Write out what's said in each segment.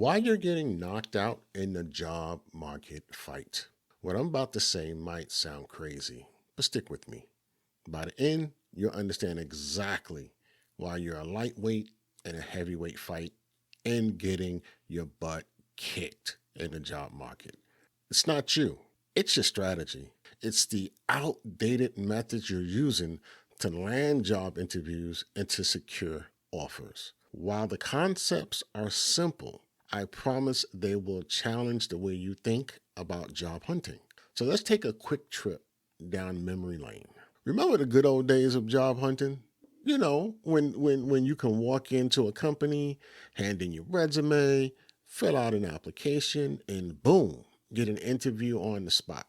Why you're getting knocked out in the job market fight. What I'm about to say might sound crazy, but stick with me. By the end, you'll understand exactly why you're a lightweight in a heavyweight fight and getting your butt kicked in the job market. It's not you, it's your strategy. It's the outdated methods you're using to land job interviews and to secure offers. While the concepts are simple, I promise they will challenge the way you think about job hunting. So let's take a quick trip down memory lane. Remember the good old days of job hunting? You know, when you can walk into a company, hand in your resume, fill out an application, and boom, get an interview on the spot.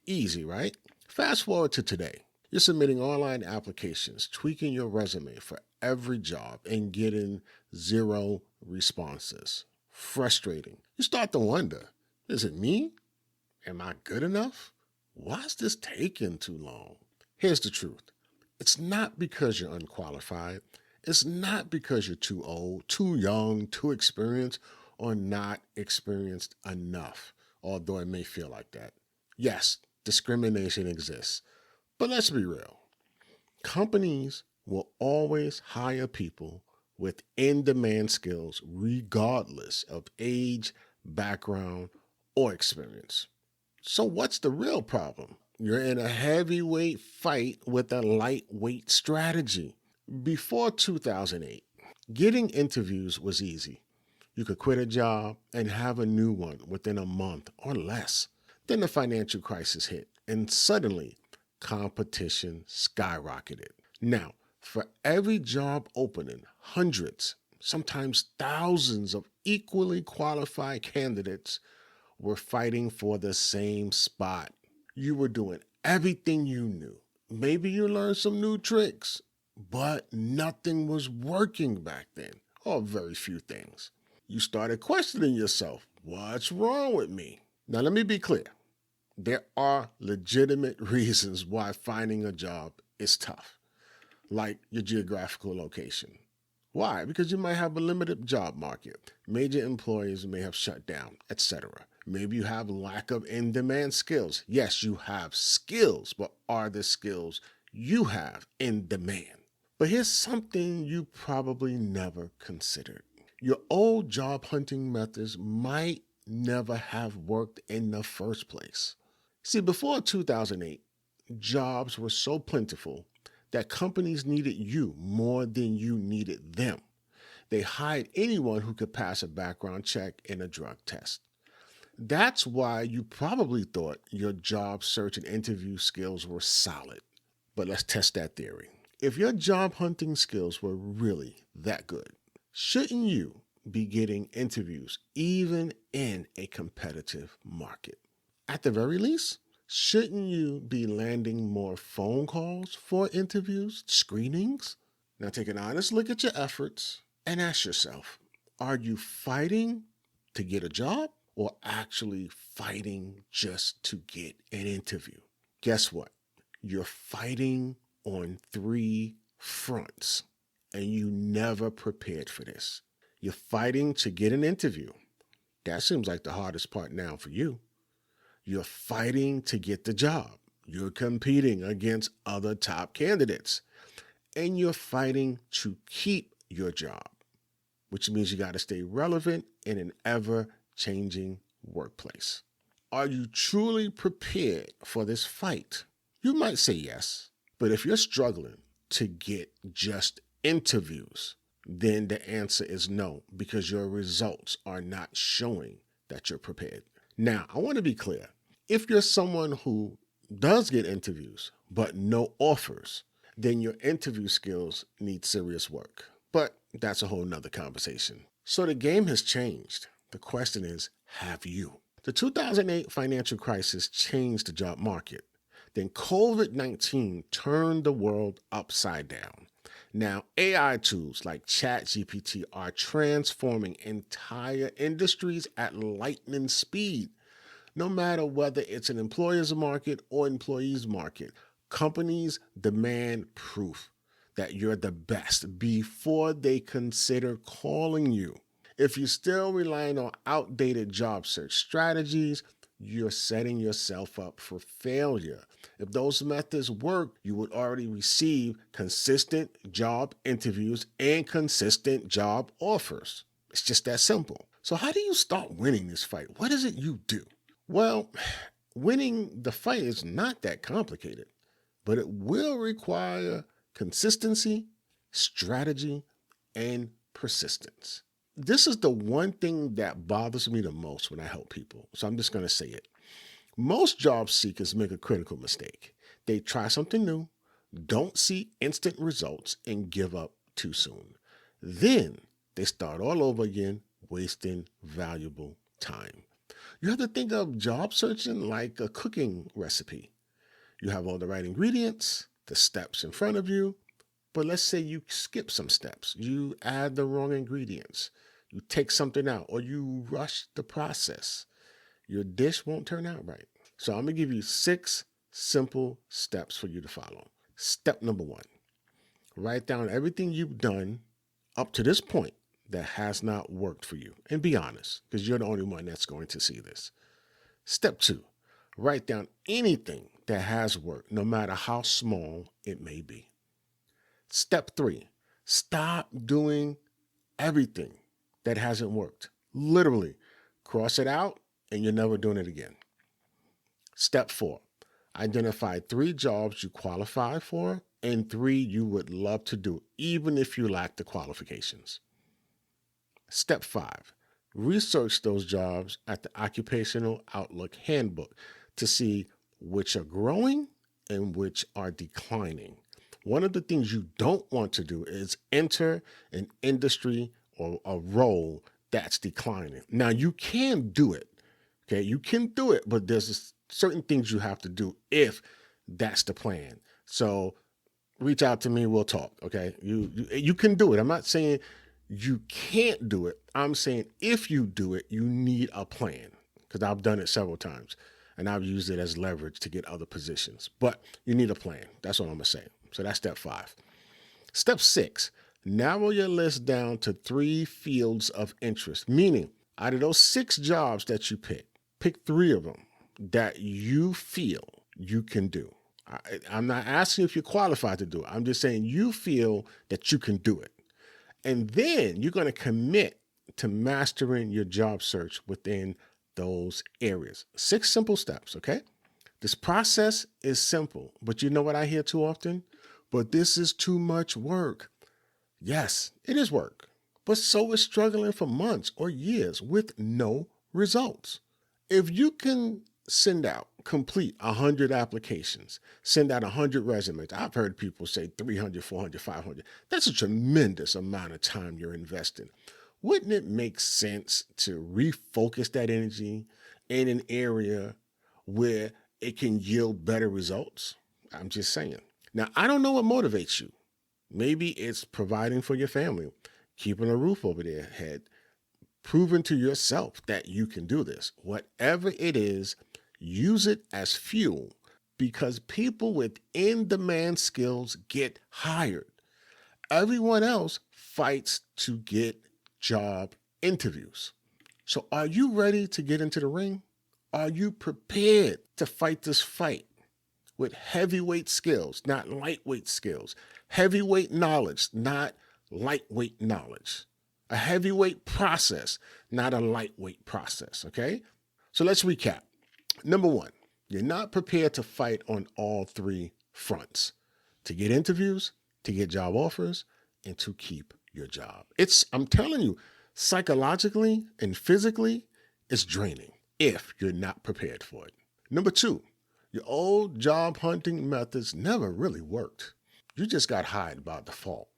Easy, right? Fast forward to today. You're submitting online applications, tweaking your resume for every job, and getting zero responses. Frustrating. You start to wonder, is it me? Am I good enough? Why is this taking too long? Here's the truth. It's not because you're unqualified. It's not because you're too old, too young, too experienced, or not experienced enough, although it may feel like that. Yes, discrimination exists. But let's be real. Companies will always hire people with in-demand skills regardless of age, background, or experience. So what's the real problem? You're in a heavyweight fight with a lightweight strategy. Before 2008, getting interviews was easy. You could quit a job and have a new one within a month or less. Then the financial crisis hit, and suddenly competition skyrocketed. Now, for every job opening, hundreds, sometimes thousands of equally qualified candidates were fighting for the same spot. You were doing everything you knew. Maybe you learned some new tricks, but nothing was working back then, or very few things. You started questioning yourself. What's wrong with me? Now, let me be clear. There are legitimate reasons why finding a job is tough, like your geographical location. Why? Because you might have a limited job market. Major employers may have shut down, etc. Maybe you have lack of in-demand skills. Yes, you have skills, but are the skills you have in demand? But here's something you probably never considered. Your old job hunting methods might never have worked in the first place. See, before 2008, jobs were so plentiful that companies needed you more than you needed them. They hired anyone who could pass a background check and a drug test. That's why you probably thought your job search and interview skills were solid. But let's test that theory. If your job hunting skills were really that good, shouldn't you be getting interviews even in a competitive market? At the very least, shouldn't you be landing more phone calls for interviews, screenings? Now take an honest look at your efforts and ask yourself, are you fighting to get a job or actually fighting just to get an interview? Guess what? You're fighting on three fronts, and you never prepared for this. You're fighting to get an interview. That seems like the hardest part now for you. You're fighting to get the job. You're competing against other top candidates. And you're fighting to keep your job, which means you got to stay relevant in an ever-changing workplace. Are you truly prepared for this fight? You might say yes, but if you're struggling to get just interviews, then the answer is no, because your results are not showing that you're prepared. Now, I want to be clear. If you're someone who does get interviews, but no offers, then your interview skills need serious work. But that's a whole nother conversation. So the game has changed. The question is, have you? The 2008 financial crisis changed the job market. Then COVID-19 turned the world upside down. Now, AI tools like ChatGPT are transforming entire industries at lightning speed. No matter whether it's an employer's market or employee's market, companies demand proof that you're the best before they consider calling you. If you're still relying on outdated job search strategies, you're setting yourself up for failure. If those methods work, you would already receive consistent job interviews and consistent job offers. It's just that simple. So, how do you start winning this fight? What is it you do? Well, winning the fight is not that complicated, but it will require consistency, strategy, and persistence. This is the one thing that bothers me the most when I help people. So I'm just going to say it. Most job seekers make a critical mistake. They try something new, don't see instant results, and give up too soon. Then they start all over again, wasting valuable time. You have to think of job searching like a cooking recipe. You have all the right ingredients, the steps in front of you, but let's say you skip some steps. You add the wrong ingredients. You take something out or you rush the process. Your dish won't turn out right. So I'm going to give you 6 simple steps for you to follow. Step number 1, write down everything you've done up to this point that has not worked for you. And be honest, because you're the only one that's going to see this. Step 2, write down anything that has worked, no matter how small it may be. Step 3, stop doing everything that hasn't worked. Literally, cross it out and you're never doing it again. Step 4, identify 3 jobs you qualify for and 3 you would love to do, even if you lack the qualifications. Step 5, research those jobs at the Occupational Outlook Handbook to see which are growing and which are declining. One of the things you don't want to do is enter an industry or a role that's declining. Now, you can do it. Okay, you can do it, but there's certain things you have to do if that's the plan. So reach out to me, we'll talk. Okay, you can do it. I'm not saying you can't do it. I'm saying if you do it, you need a plan, because I've done it several times and I've used it as leverage to get other positions. But you need a plan. That's what I'm gonna say. So that's step 5. Step 6, narrow your list down to 3 fields of interest, meaning out of those 6 jobs that you pick 3 of them that you feel you can do. I'm not asking if you're qualified to do it. I'm just saying you feel that you can do it. And then you're going to commit to mastering your job search within those areas. 6 simple steps, okay? This process is simple, but you know what I hear too often? But this is too much work. Yes, it is work, but so is struggling for months or years with no results. If you can complete 100 applications, send out 100 resumes. I've heard people say 300, 400, 500. That's a tremendous amount of time you're investing. Wouldn't it make sense to refocus that energy in an area where it can yield better results? I'm just saying. Now, I don't know what motivates you. Maybe it's providing for your family, keeping a roof over their head, proving to yourself that you can do this. Whatever it is, use it as fuel, because people with in-demand skills get hired. Everyone else fights to get job interviews. So are you ready to get into the ring? Are you prepared to fight this fight with heavyweight skills, not lightweight skills? Heavyweight knowledge, not lightweight knowledge. A heavyweight process, not a lightweight process, okay? So let's recap. Number 1, you're not prepared to fight on all 3 fronts: to get interviews, to get job offers, and to keep your job. I'm telling you, psychologically and physically, it's draining if you're not prepared for it. Number 2, your old job hunting methods never really worked. You just got hired by default.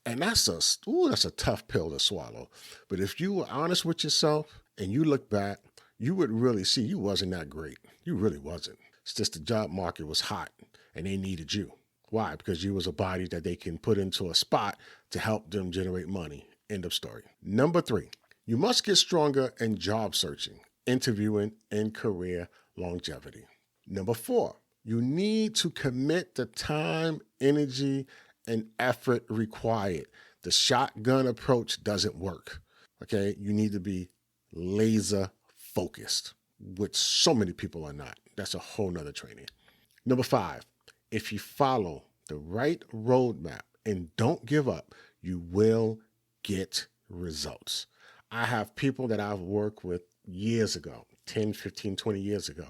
And that's a tough pill to swallow. But if you were honest with yourself and you look back, you would really see you wasn't that great. You really wasn't. It's just the job market was hot and they needed you. Why? Because you was a body that they can put into a spot to help them generate money. End of story. Number 3, you must get stronger in job searching, interviewing, and career longevity. Number 4, you need to commit the time, energy, and effort required. The shotgun approach doesn't work. Okay. You need to be laser focused, which so many people are not. That's a whole nother training. Number 5, if you follow the right roadmap and don't give up, you will get results. I have people that I've worked with years ago, 10, 15, 20 years ago.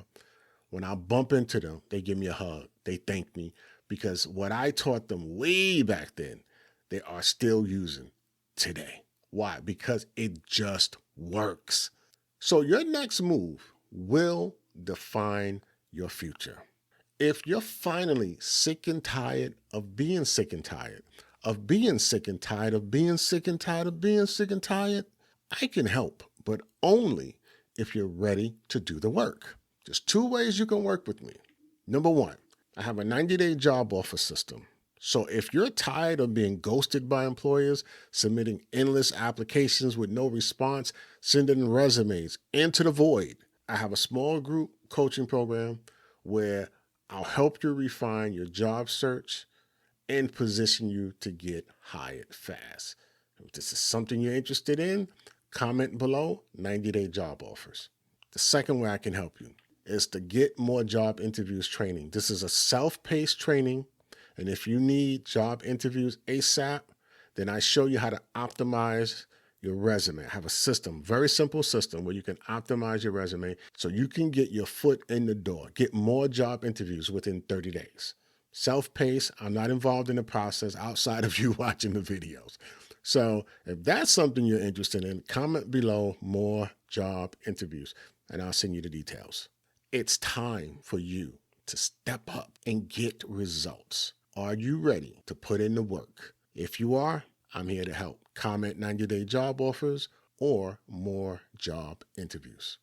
When I bump into them, they give me a hug. They thank me because what I taught them way back then, they are still using today. Why? Because it just works. So your next move will define your future. If you're finally sick and tired of being sick and tired, of being sick and tired of being sick and tired of being sick and tired, I can help, but only if you're ready to do the work. There's 2 ways you can work with me. Number 1, I have a 90-day job offer system. So if you're tired of being ghosted by employers, submitting endless applications with no response, sending resumes into the void, I have a small group coaching program where I'll help you refine your job search and position you to get hired fast. If this is something you're interested in, comment below 90-day job offers. The second way I can help you is to get more job interviews training. This is a self-paced training. And if you need job interviews ASAP, then I show you how to optimize your resume. I have a system, very simple system where you can optimize your resume so you can get your foot in the door, get more job interviews within 30 days. Self-paced, I'm not involved in the process outside of you watching the videos. So if that's something you're interested in, comment below more job interviews and I'll send you the details. It's time for you to step up and get results. Are you ready to put in the work? If you are, I'm here to help. Comment 90-day job offers or more job interviews.